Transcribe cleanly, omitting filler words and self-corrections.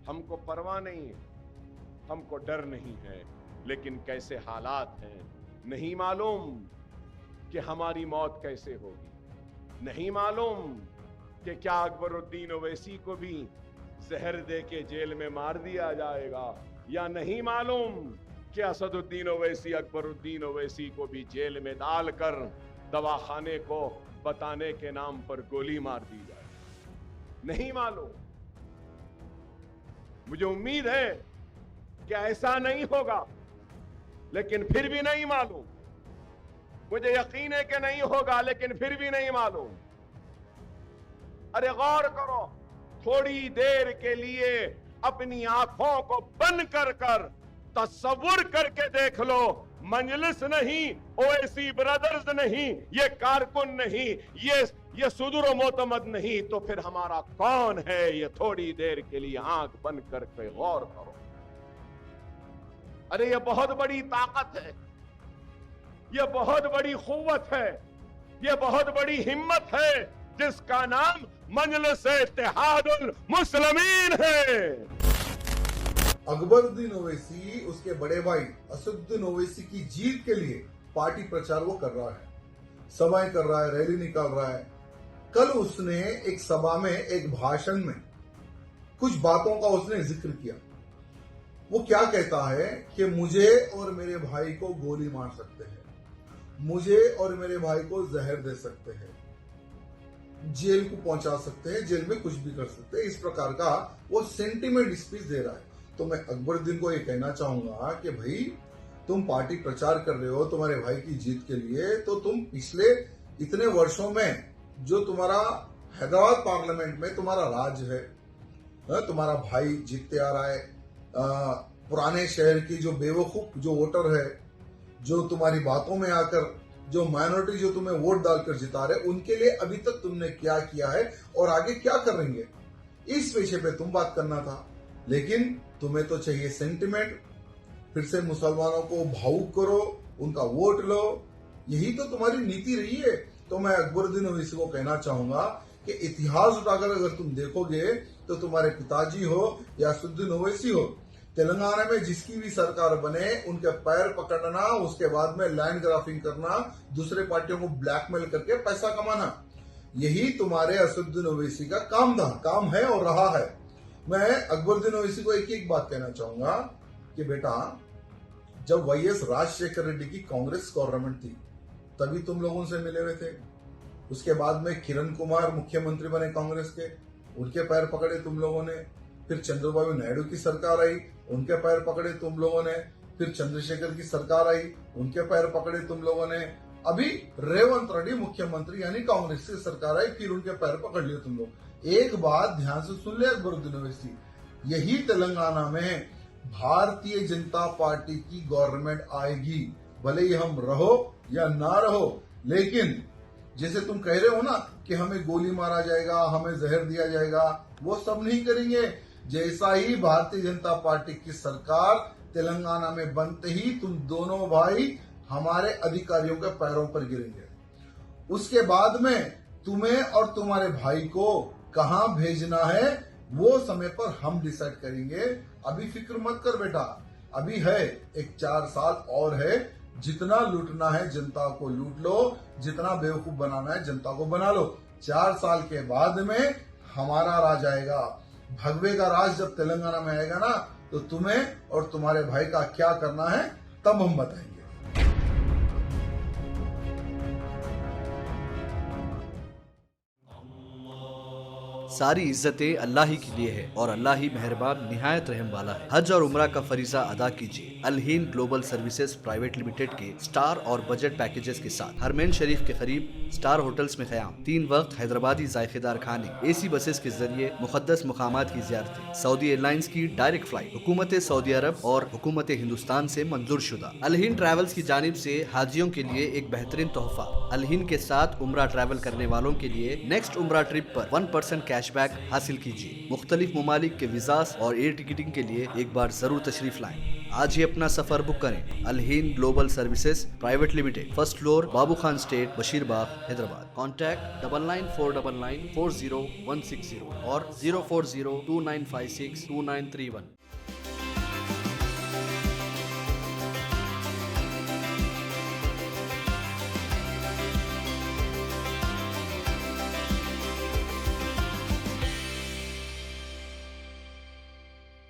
हमको परवाह नहीं है, हमको डर नहीं है, लेकिन कैसे हालात हैं नहीं मालूम कि हमारी मौत कैसे होगी, नहीं मालूम कि क्या अकबरुद्दीन ओवैसी को भी जहर दे के जेल में मार दिया जाएगा, या नहीं मालूम कि असदुद्दीन ओवैसी अकबरुद्दीन ओवैसी को भी जेल में डालकर दवाखाने को बताने के नाम पर गोली मार दी जाए, नहीं मालूम। मुझे उम्मीद है कि ऐसा नहीं होगा, लेकिन फिर भी नहीं मालूम। मुझे यकीन है कि नहीं होगा, लेकिन फिर भी नहीं मालूम। अरे गौर करो, थोड़ी देर के लिए अपनी आंखों को बंद कर तस्वुर करके देख लो, मजलिस नहीं, ओवैसी ब्रदर्स नहीं, ये कारकुन नहीं, ये सुदूर मोतमद नहीं, तो फिर हमारा कौन है? ये थोड़ी देर के लिए आंख बंद करके गौर करो। अरे ये बहुत बड़ी ताकत है, ये बहुत बड़ी कुव्वत है, ये बहुत बड़ी हिम्मत है, जिसका नाम मजलिस इत्तेहादुल मुस्लिमीन है। अकबरुद्दीन ओवैसी उसके बड़े भाई असदुद्दीन ओवैसी की जीत के लिए पार्टी प्रचार वो कर रहा है, सभाएं कर रहा है, रैली निकाल रहा है। कल उसने एक सभा में, एक भाषण में कुछ बातों का उसने जिक्र किया। वो क्या कहता है कि मुझे और मेरे भाई को गोली मार सकते हैं, मुझे और मेरे भाई को जहर दे सकते हैं, जेल को पहुंचा सकते हैं, जेल में कुछ भी कर सकते हैं। इस प्रकार का वो सेंटिमेंट स्पीच दे रहा है। तो मैं अकबरुद्दीन को ये कहना चाहूंगा कि भाई, तुम पार्टी प्रचार कर रहे हो तुम्हारे भाई की जीत के लिए, तो तुम पिछले इतने वर्षों में जो तुम्हारा हैदराबाद पार्लियामेंट में तुम्हारा राज है, तुम्हारा भाई जीतते आ रहा है, पुराने शहर की जो बेवकूफ जो वोटर है, जो तुम्हारी बातों में आकर जो माइनॉरिटी जो तुम्हें वोट डालकर जिता रहे, उनके लिए अभी तक तुमने क्या किया है और आगे क्या करेंगे, इस विषय पे तुम बात करना था। लेकिन तुम्हें तो चाहिए सेंटिमेंट, फिर से मुसलमानों को भावुक करो, उनका वोट लो, यही तो तुम्हारी नीति रही है। तो मैं अकबरुद्दीन ओवैसी को कहना चाहूंगा कि इतिहास उठाकर अगर तुम देखोगे तो तुम्हारे पिताजी हो या असदुद्दीन ओवैसी हो, तेलंगाना में जिसकी भी सरकार बने उनके पैर पकड़ना, उसके बाद में लैंड ग्राफिंग करना, दूसरे पार्टियों को ब्लैकमेल करके पैसा कमाना, यही तुम्हारे असदुद्दीन ओवैसी का काम है और रहा है। मैं अकबरुद्दीन ओवैसी को एक बात कहना चाहूंगा कि बेटा, जब वाईएस राजशेखर रेड्डी की कांग्रेस गवर्नमेंट थी तभी तुम लोगों से मिले हुए थे। उसके बाद में किरण कुमार मुख्यमंत्री बने कांग्रेस के, उनके पैर पकड़े तुम लोगों ने। फिर चंद्रबाबू नायडू की सरकार आई, उनके पैर पकड़े तुम लोगों ने। फिर चंद्रशेखर की सरकार आई, उनके पैर पकड़े तुम लोगों ने। अभी रेवंत रेड्डी मुख्यमंत्री यानी कांग्रेस की सरकार आई, फिर उनके पैर पकड़ लिए तुम लोग। एक बात ध्यान से सुन ले अकबरुद्दीन ओवैसी, यही तेलंगाना में भारतीय जनता पार्टी की गवर्नमेंट आएगी, भले ही हम रहो या ना रहो। लेकिन जैसे तुम कह रहे हो ना कि हमें गोली मारा जाएगा, हमें जहर दिया जाएगा, वो सब नहीं करेंगे। जैसा ही भारतीय जनता पार्टी की सरकार तेलंगाना में बनते ही तुम दोनों भाई हमारे अधिकारियों के पैरों पर गिरेंगे। उसके बाद में तुम्हें और तुम्हारे भाई को कहां भेजना है वो समय पर हम डिसाइड करेंगे। अभी फिक्र मत कर बेटा, अभी है एक 4 साल और है। जितना लूटना है जनता को लूट लो, जितना बेवकूफ बनाना है जनता को बना लो। 4 साल के बाद में हमारा राज आएगा। भगवे का राज जब तेलंगाना में आएगा ना, तो तुम्हें और तुम्हारे भाई का क्या करना है तब हम बताएंगे। सारी इज्जतें अल्लाह ही के लिए है और अल्लाह ही मेहरबान निहायत रहम वाला है। हज और उम्रा का फरीजा अदा कीजिए Al-Hind global services private limited के स्टार और बजट पैकेजेस के साथ। हरमैन शरीफ के करीब स्टार होटल्स में क़याम, 3 वक्त हैदराबादी जायकेदार खाने, एसी बसेस के जरिए मुक़द्दस मुकामात की ज़ियारतें, सऊदी एयरलाइंस की डायरेक्ट फ्लाइट, हुकूमत सऊदी अरब और हुकूमत हिंदुस्तान से मंजूर शुदा। अल-हिंद ट्रैवल्स की जानिब से हाजियों के लिए एक बेहतरीन तोहफा। अल-हिंद के साथ उम्रा ट्रैवल करने वालों के लिए नेक्स्ट उम्रा ट्रिप पर 1% कैशबैक हासिल कीजिए। मुख्तलिफ ममालिक के वीज़ास और एयर टिकटिंग के लिए एक बार जरूर तशरीफ लाएं। आज ही अपना सफर बुक करें। Al Hind global services private limited, first floor, Babu Khan state, Basheerbagh, Hyderabad. Contact 9949940160 और 04029562931।